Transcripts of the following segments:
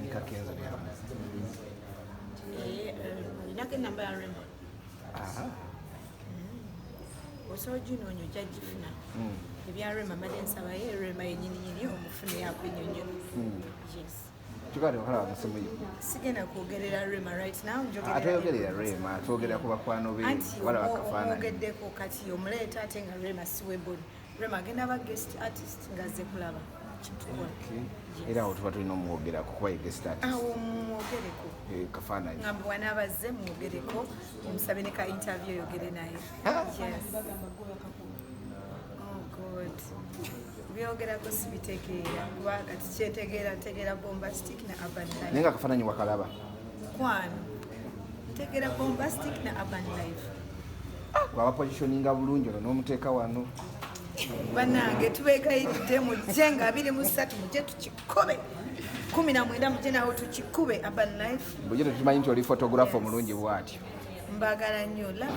Lika Kenzo lya. Nake namba ya Rema. Aha. Osojino nyo jajifuna. Ebya Rema madensa baye Rema yenyini omufune yakwenyonyo. Yes. Tukale okhala amusimu yi. Sigena kwogerera Rema right now njogera. Atoyogerera Rema, twogera ku bakwano be wala bakafana. Ogeddeko kati omuleta ate nga Rema siwe body. Rema agenda ba guest artist ngaze kulaba. Era awo tuba tulina omwogerako kuba ye guest artist. Awo mwogereko. Kafaananyi. Ngamba wanabazze mwogereko omusabe ne ka interview yogere naye. Yes. Oh God. Byogerako sibitegeera kuba kati kyetegeera bombastic na urban life. Nenga kafaananyi wakalaba. Kwano. Tegeera bombastic na urban life. Waba positioninga bulungi n'omuteeka wano. Banange tubegayiridde mu jenga 23 muje tukikobe 19 muje nawo tukikube urban life. Bujje tumanyi nti oli photographer mulungi bwatyo. Mbagala nnyo love.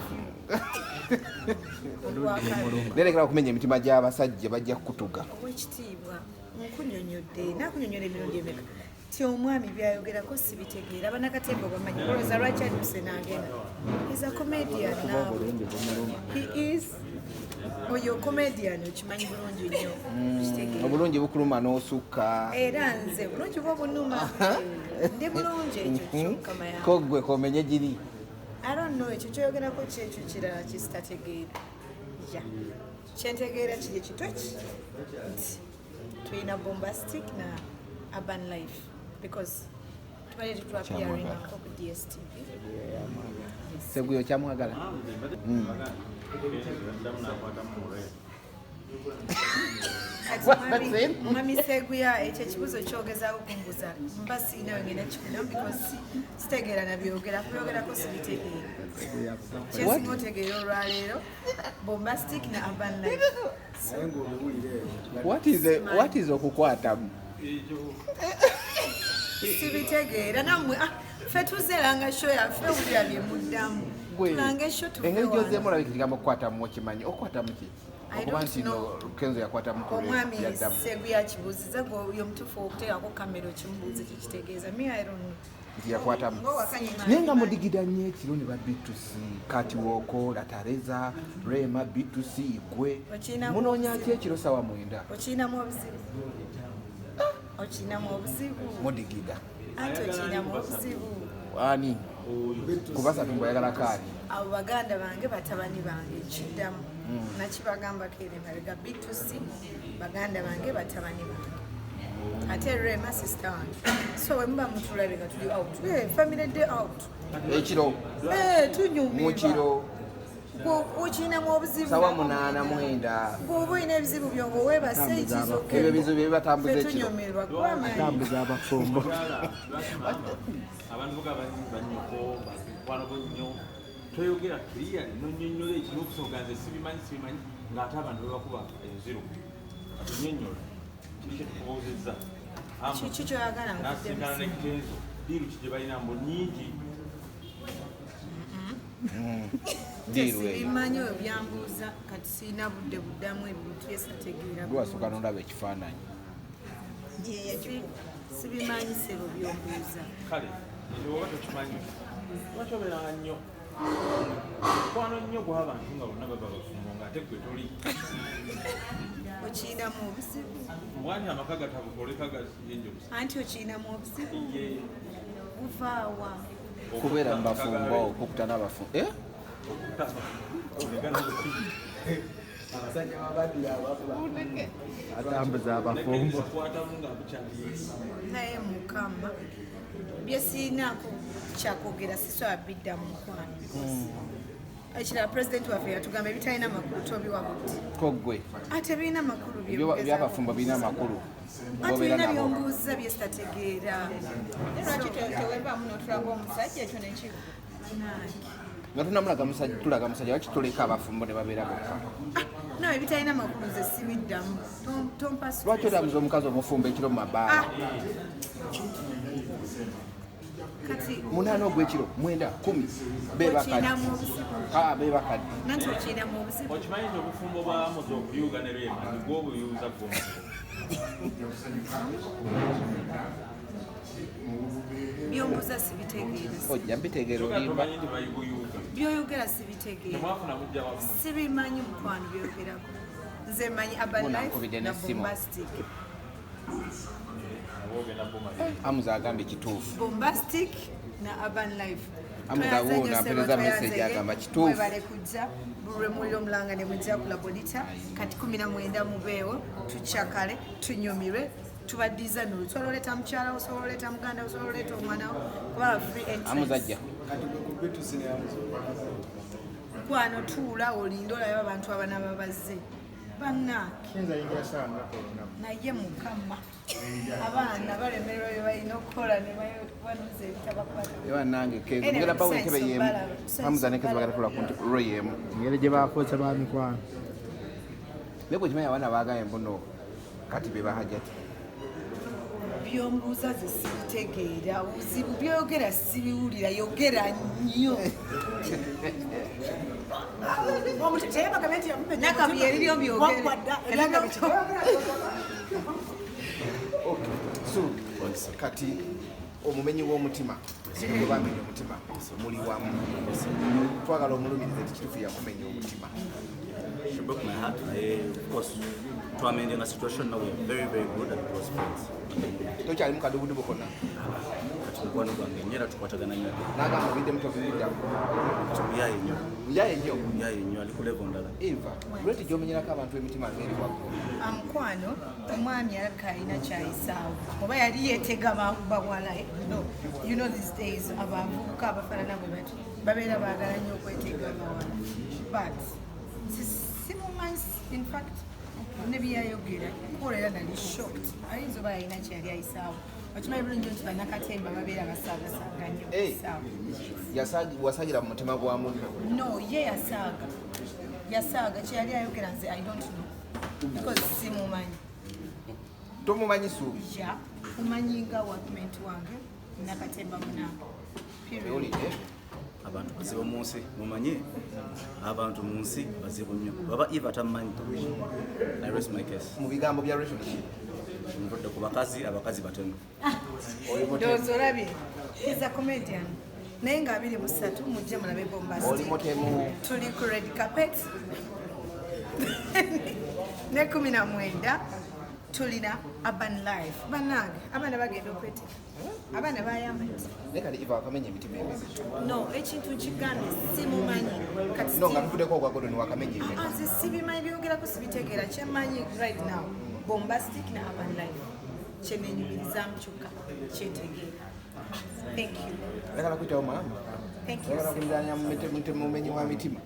Nerekera okumenya emitima gy'abasajja bajja kutuga. Owekitiibwa nkunyonyodde nakunyonyola emirundi emeka ti omwami byayogerako sibitegeera banakatemba bamanyi olowooza lwaki aduse n'agenda. He's a comedian now. He is. Oyo comedian okimanyi bulungi nnyo. Obulungi bukuluma n'osukka. Era nze bulungi bwo bunuma. Ndi bulungi ekyo kyokama yange. Ko gwe komenye giri. I don't know ekyo kyogerako kyekyo kirala kisitategeera. Ja. Kyentegeera kiri kitweki nti tulina bombastic na urban life because tubale tutwapiaring ku DSTV. Seguyo kyamwagala. Mwami Seguya ekyo ekibuzo kyogezaako kumbuza mba siina wengenda kikuna because sitegeera kubyogerako sibitegeera. Kyesinga otegeera olwaleero bombastic na urban life. What is okukwatamu? Sibitegeera nammwe ffe tuzeeranga show yaffe wulira bye muddamu. Tulange show tuve engeri gyozeemu olabika ekigambo okukwatamu okimanyi okukwatamu ki? Okuba nti Kenzo yakwatamu omwami Seguya kibuuziza gwe omutuufu okuteekako kamera okimubuuze kikitegeeza me I don't know. Nti yakwatamu. Naye nga mudigida nnyo ekiro ne ba B2C kati wooko Latareza Rema B2C gwe munoonya ki ekiro sawa 9? Okiyinamu obuzibu. Okiyinamu obuzibu. Mudigida. Ate okiyinamu obuzibu. Ani? Kubasatu mbayagala kaali. Abo baganda bange batabani bange kiddamu. Nakibagamba kere mabega B2C baganda bange batabani bange. Ate Rema sister wange. So we mba mutulabika tuli out. Family day out. Ekiro. Tunyumira. Mukiro. Okiyinamu obuzibu. Sawa 8-9. Bw'oba olina ebizibu byongo weebase ekizo. Ebyo ebizibu bye batambuza ekiro. Tunyumirwa kwamaanyi. Batambuza abafumbo. Abantu banyoko bakwano nnyo toyogera clear nonyonyola ekiro okusoganze sibimanyi ng'ate abantu bebakuba enziro atunyonyola kiki tukubuuzizza kiki kyoyagala nasingana ne Kenzo diiru kije balina mbo nnyingi sibimanyi oyo byambuuza kati siina budde buddamu ebintu yesategeera lwasooka nolaba ekifaananyi sibimanyi sebo byombuuza kale ekyo oba tokimanyi lwaki obeeranga nnyo mukwano nnyo gw'abantu nga bonna baba bafumbo ng'ate gwe toli okiyinamu obuzibu mbwani amaka gatabukoleka gayenjo busa anti okiyinamu obuzibu buvaawa kubeera mu bafumbo okukutana abafumbo abasajja babadira atambuza abafumbo naye mukama byesiinaako kyakwogera sisobola bidda mu mukwano ekirala pulezidenti waffe yatugamba ebitalina makulu tobiwabuti kogwe ate birina makulu byabafumbo birina amakulu birina byombuuza byesitategeera lwaki tewevaamu notulaga omusajja ekyo nekibu nga tulaga musajja lwaki tuleka abafumbo ne babeera bokka nawe ebitalina makulu ze sibiddamu tompasu lwaki otabuza omukazi omufumbo ekiro mu mabaala kati 8 ogw'ekiro 9 10 beebakadde nanti okiyinamu obuzibu okimanyi nti obufumbo bwamuza okuyuuga ne Rema nigwe obuyuuza gwomu byombuuza sibitegeera ojja mbitegeera olimba byoyogera sibitegeera sibimanyi mukwano byogerako nze manyi urban life na bombastic Hamza agambye kituufu bombastic na urban life Hamza wuuna mpereza message agamba kituufu bale kujja bulwe muliro mulanga ne mujja kula bonita kati 19 mubeewo tuchakale tunyumirwe tubadiza no sololeta mchala usololeta muganda usololeta omwana kuba free entrance Hamuzajja kati ku bitu sine Hamza kwano tuula olindola y'abantu abana babaze banna Kenzo yingira sana naye mukama abaana balemererwa bye balina okukola ne banuza ebitabakwata ewa nange Kenzo ngera bawo nkebe yemu Hamza ne Kenzo bagatula ku royemu ngere gye baakoza bamikwano leko kimanya abana bagambye mbuno kati be bahajjati byombuuza ze sibitegeera buzibu byogera sibiwulira yogera nnyo nakabi eriryo byogera so kati omumenyi w'omutima bamenya omutima muli wamu twagala omulumiriza tikitufu yakumenya omutima She broke my heart. Of course, to amend in a situation now, we are very, very good and close friends. tokyali mukadubudubu konna Mukwano gwange nyera tukwatagana nnyo. nagamba obidde mutobiddamu Yaye nnyo. yaye nnyo Yaye nnyo ali ku level ndala. eva lweti gyomenyerako abantu emitima ngeri waggulu amukwano omwami alabika alina kyayisaawo oba yali yeetega bawala no you know these days abavubuka abafaanana bwe bati babeera baagala nnyo okwetega bawala but simumanyi in fact ne byayogera kukolera nali shocked ayinza oba yalina kyeyali ayisaawo okimanyi bulungi nti bannakatemba babeera basaagasaaga nnyo isaawo wasagira mu mutima gwa munno no ye yasaaga kyeyali ayogera nze I don't know because simumanyi tomumanyi suubi ya umanyi nga workmate wange nakatemba munange ewulidde Abantu bazibu mu nsi mumanyi abantu mu nsi bazibu nnyo baba Eva tamanyi. I rest my case. mu bigambo bya relationship Nvudde ku bakazi abakazi batemu. ndowooza olabye is a comedian naye nga 23 mujje mulabe oli bombastic mutemu tuli ku red carpet ne 19 tulina urban life bannange abaana bagenda okweteka abaana bayambadde naye kati iva wakamenya emitima emeze no ekintu nkigambye simumanyi kati no nga tuvuddeko ogwagodo niwakamenya emeka nze sibimanyi byogerako sibitegeera kyemanyi right now bombastic na urban life kyenenyumirizaamu kyokka kyetegeera thank you ayagala kuyitawo mama thank you ayagala kumizanya mumenyi wa mitima